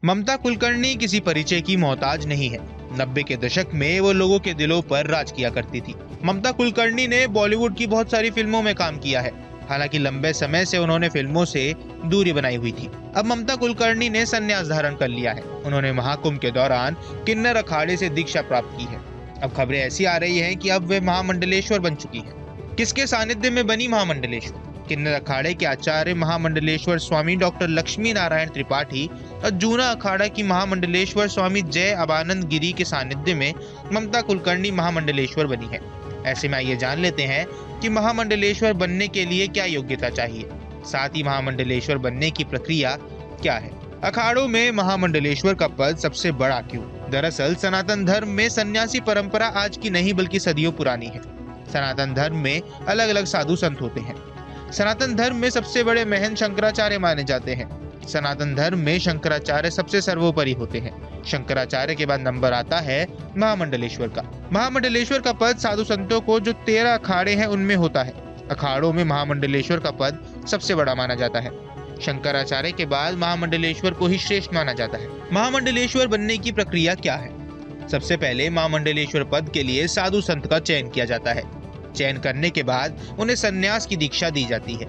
ममता कुलकर्णी किसी परिचय की मोहताज नहीं है। 90 के दशक में वो लोगों के दिलों पर राज किया करती थी। ममता कुलकर्णी ने बॉलीवुड की बहुत सारी फिल्मों में काम किया है। हालांकि लंबे समय से उन्होंने फिल्मों से दूरी बनाई हुई थी। अब ममता कुलकर्णी ने संन्यास धारण कर लिया है। उन्होंने महाकुंभ के दौरान किन्नर अखाड़े से दीक्षा प्राप्त की है। अब खबरें ऐसी आ रही हैं कि अब वे महामंडलेश्वर बन चुकी हैं। किसके सानिध्य में बनी महामंडलेश्वर? किन्नर अखाड़े के आचार्य महामंडलेश्वर स्वामी डॉक्टर लक्ष्मी नारायण त्रिपाठी और जूना अखाड़ा की महामंडलेश्वर स्वामी जय अबानंद गिरी के सानिध्य में ममता कुलकर्णी महामंडलेश्वर बनी है। ऐसे में आइए जान लेते हैं कि महामंडलेश्वर बनने के लिए क्या योग्यता चाहिए, साथ ही महामंडलेश्वर बनने की प्रक्रिया क्या है। अखाड़ों में महामंडलेश्वर का पद सबसे बड़ा क्यों? दरअसल सनातन धर्म में सन्यासी परंपरा आज की नहीं बल्कि सदियों पुरानी है। सनातन धर्म में अलग अलग साधु संत होते हैं। सनातन धर्म में सबसे बड़े महंत शंकराचार्य माने जाते हैं। सनातन धर्म में शंकराचार्य सबसे सर्वोपरि होते हैं। शंकराचार्य के बाद नंबर आता है महामंडलेश्वर का। महामंडलेश्वर का पद साधु संतों को जो 13 अखाड़े हैं उनमें होता है। अखाड़ों में महामंडलेश्वर का पद सबसे बड़ा माना जाता है। शंकराचार्य के बाद महामंडलेश्वर को ही श्रेष्ठ माना जाता है। महामंडलेश्वर बनने की प्रक्रिया क्या है? सबसे पहले महामंडलेश्वर पद के लिए साधु संत का चयन किया जाता है। चयन करने के बाद उन्हें संन्यास की दीक्षा दी जाती है।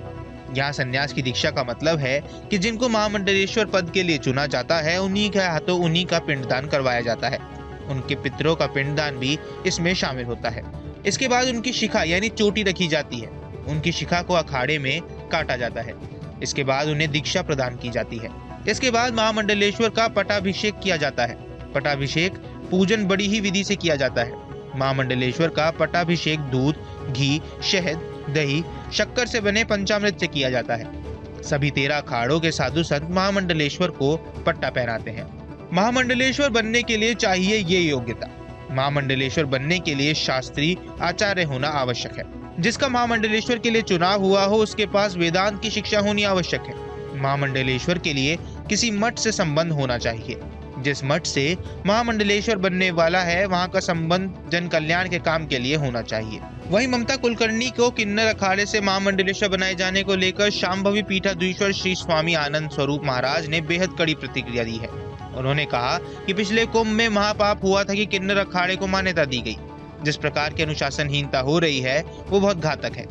यहाँ संन्यास की दीक्षा का मतलब है कि जिनको महामंडलेश्वर पद के लिए चुना जाता है उन्हीं के हाथों उन्हीं का पिंडदान करवाया जाता है। उनके पितरों का पिंडदान भी इसमें शामिल होता है। इसके बाद उनकी शिखा यानी चोटी रखी जाती है। उनकी शिखा को अखाड़े में काटा जाता है। इसके बाद उन्हें दीक्षा प्रदान की जाती है। इसके बाद महामंडलेश्वर का पटाभिषेक किया जाता है। पटाभिषेक पूजन बड़ी ही विधि से किया जाता है। महामंडलेश्वर का पटाभिषेक दूध, घी, शहद, दही, शक्कर से बने पंचामृत से किया जाता है। सभी 13 अखाड़ों के साधु संत महामंडलेश्वर को पट्टा पहनाते हैं। महामंडलेश्वर बनने के लिए चाहिए ये योग्यता। महामंडलेश्वर बनने के लिए शास्त्री आचार्य होना आवश्यक है। जिसका महामंडलेश्वर के लिए चुनाव हुआ हो उसके पास वेदांत की शिक्षा होनी आवश्यक है। महामंडलेश्वर के लिए किसी मठ से संबंध होना चाहिए। जिस मठ से महामंडलेश्वर बनने वाला है वहां का संबंध जन कल्याण के काम के लिए होना चाहिए। वहीं ममता कुलकर्णी को किन्नर अखाड़े से महामंडलेश्वर बनाए जाने को लेकर शांभवी पीठाधीश्वर श्री स्वामी आनंद स्वरूप महाराज ने बेहद कड़ी प्रतिक्रिया दी है। उन्होंने कहा कि पिछले कुंभ में महापाप हुआ था कि किन्नर अखाड़े को मान्यता दी गई। जिस प्रकार की अनुशासनहीनता हो रही है वो बहुत घातक है।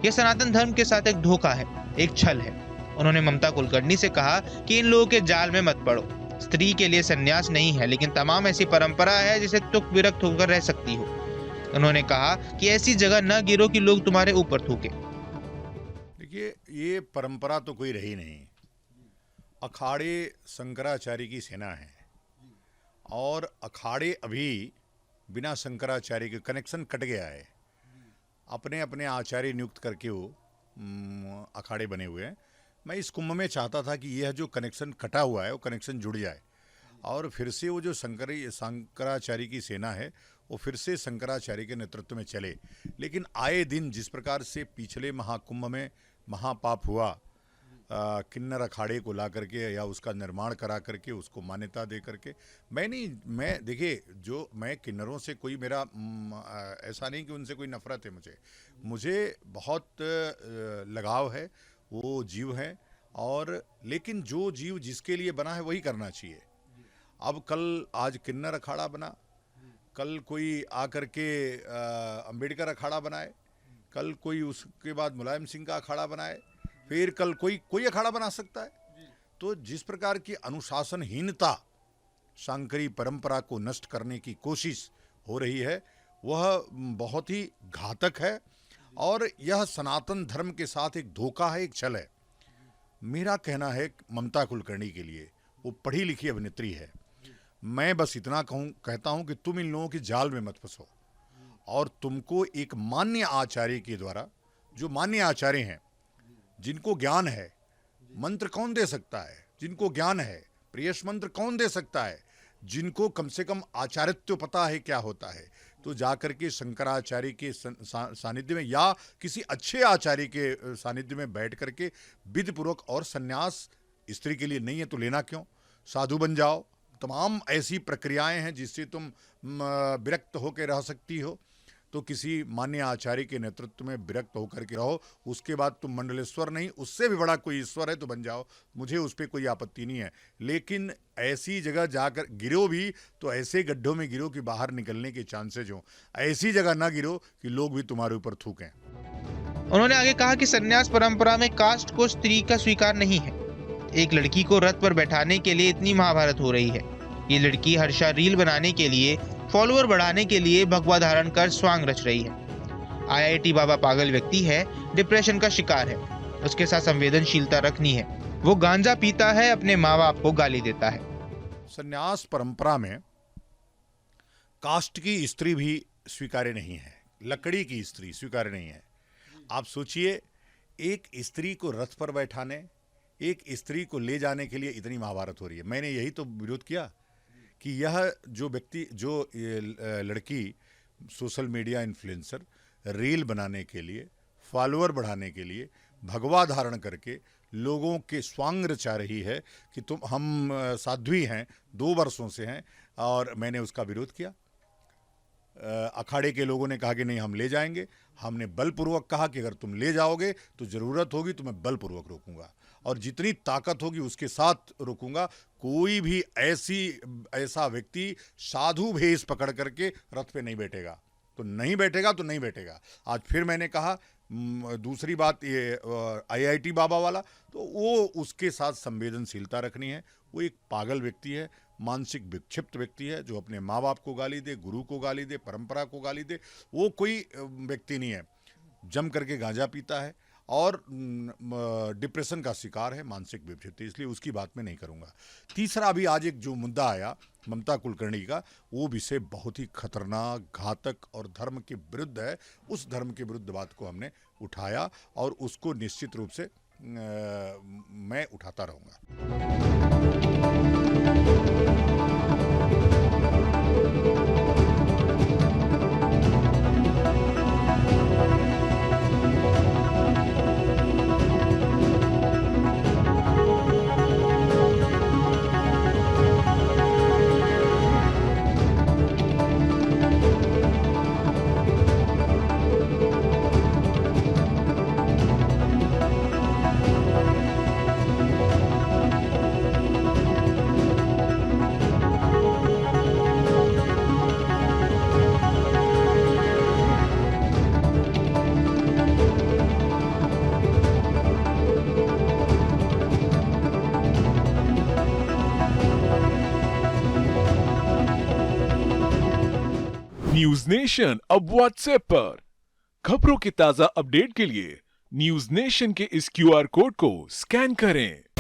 यह सनातन धर्म के साथ एक धोखा है, एक छल है। उन्होंने ममता कुलकर्णी से कहा कि इन लोगों के जाल में मत पड़ो। स्त्री के लिए संन्यास नहीं है, लेकिन तमाम ऐसी परंपरा है जिसे तुक विरक्त होकर रह सकती हो। उन्होंने कहा कि ऐसी जगह न गिरो कि लोग तुम्हारे ऊपर थूके। देखिए, ये परंपरा तो कोई रही नहीं। अखाड़े शंकराचार्य की सेना है और अखाड़े अभी बिना शंकराचार्य के कनेक्शन कट गया है। अपने अपने आचार्य नियुक्त करके वो अखाड़े बने हुए हैं। मैं इस कुंभ में चाहता था कि यह जो कनेक्शन कटा हुआ है वो कनेक्शन जुड़ जाए और फिर से वो जो शंकराचार्य की सेना है वो फिर से शंकराचार्य के नेतृत्व में चले। लेकिन आए दिन जिस प्रकार से पिछले महाकुंभ में महापाप हुआ, किन्नर अखाड़े को ला करके या उसका निर्माण करा करके उसको मान्यता दे करके, मैं देखिए, जो मैं किन्नरों से कोई मेरा ऐसा नहीं कि उनसे कोई नफरत है। मुझे बहुत लगाव है। वो जीव है और लेकिन जो जीव जिसके लिए बना है वही करना चाहिए। अब आज किन्नर अखाड़ा बना, कल कोई आकर के अंबेडकर अखाड़ा बनाए, कल कोई उसके बाद मुलायम सिंह का अखाड़ा बनाए, फिर कल कोई अखाड़ा बना सकता है। तो जिस प्रकार की अनुशासनहीनता शंकरी परंपरा को नष्ट करने की कोशिश हो रही है वह बहुत ही घातक है और यह सनातन धर्म के साथ एक धोखा है, एक छल है। मेरा कहना है ममता कुलकर्णी के लिए, वो पढ़ी लिखी अभिनेत्री है। मैं बस इतना कहता हूं कि तुम इन लोगों की जाल में मत फंसो और तुमको एक मान्य आचार्य के द्वारा, जो मान्य आचार्य हैं जिनको ज्ञान है, मंत्र कौन दे सकता है? जिनको ज्ञान है, प्रियश मंत्र कौन दे सकता है? जिनको कम से कम आचार्यत्व पता है क्या होता है, तो जाकर के शंकराचार्य के सानिध्य में या किसी अच्छे आचार्य के सानिध्य में बैठ करके विधिपूर्वक, और सन्यास स्त्री के लिए नहीं है तो लेना क्यों? साधु बन जाओ। तमाम ऐसी प्रक्रियाएं हैं जिससे तुम विरक्त होकर रह सकती हो। तो किसी मान्य आचार्य के नेतृत्व में विरक्त होकर के रहो, उसके बाद तुम मंडलेश्वर नहीं, उससे भी बड़ा कोई ईश्वर है तो बन जाओ, मुझे उस पर कोई आपत्ति नहीं है। लेकिन ऐसी जगह जाकर गिरो भी तो ऐसे गड्ढों में गिरो कि बाहर निकलने के चांसेज हो, ऐसी जगह ना गिरो कि लोग भी तुम्हारे ऊपर थूकें। उन्होंने आगे कहा कि संन्यास परंपरा में कास्ट को स्त्री का स्वीकार नहीं है। एक लड़की को रथ पर बैठाने के लिए इतनी महाभारत हो रही है। ये लड़की हर्षा रील बनाने के लिए, फॉलोअर बढ़ाने के लिए भगवा धारण कर स्वांग रच रही है। आईआईटी बाबा पागल व्यक्ति है, डिप्रेशन का शिकार है, उसके साथ संवेदनशीलता रखनी है। वो गांजा पीता है, अपने माँ बाप को गाली देता है। संन्यास परंपरा में कास्ट की स्त्री भी स्वीकार्य नहीं है, लकड़ी की स्त्री स्वीकार्य नहीं है। आप सोचिए, एक स्त्री को रथ पर बैठाने, एक स्त्री को ले जाने के लिए इतनी महाभारत हो रही है। मैंने यही तो विरोध किया कि यह जो व्यक्ति, जो लड़की सोशल मीडिया इन्फ्लुएंसर रील बनाने के लिए, फॉलोअर बढ़ाने के लिए भगवा धारण करके लोगों के स्वांग रचा रही है कि हम साध्वी हैं, 2 वर्षों से हैं, और मैंने उसका विरोध किया। अखाड़े के लोगों ने कहा कि नहीं, हम ले जाएंगे। हमने बलपूर्वक कहा कि अगर तुम ले जाओगे तो ज़रूरत होगी तो मैं बलपूर्वक रोकूंगा, और जितनी ताकत होगी उसके साथ रोकूंगा। कोई भी ऐसा व्यक्ति साधु भेष पकड़ करके रथ पे नहीं बैठेगा, तो नहीं बैठेगा तो नहीं बैठेगा। आज फिर मैंने कहा, दूसरी बात ये आईआईटी बाबा वाला, तो वो उसके साथ संवेदनशीलता रखनी है। वो एक पागल व्यक्ति है, मानसिक विक्षिप्त व्यक्ति है, जो अपने माँ बाप को गाली दे, गुरु को गाली दे, परंपरा को गाली दे। वो कोई व्यक्ति नहीं है। जम करके गांजा पीता है और डिप्रेशन का शिकार है, मानसिक विक्षिप्त, इसलिए उसकी बात मैं नहीं करूंगा। तीसरा, अभी आज एक जो मुद्दा आया ममता कुलकर्णी का, वो विषय बहुत ही खतरनाक, घातक और धर्म के विरुद्ध है। उस धर्म के विरुद्ध बात को हमने उठाया और उसको निश्चित रूप से मैं उठाता रहूंगा। न्यूज नेशन अब व्हाट्सएप पर। खबरों के ताजा अपडेट के लिए न्यूज नेशन के इस QR कोड को स्कैन करें।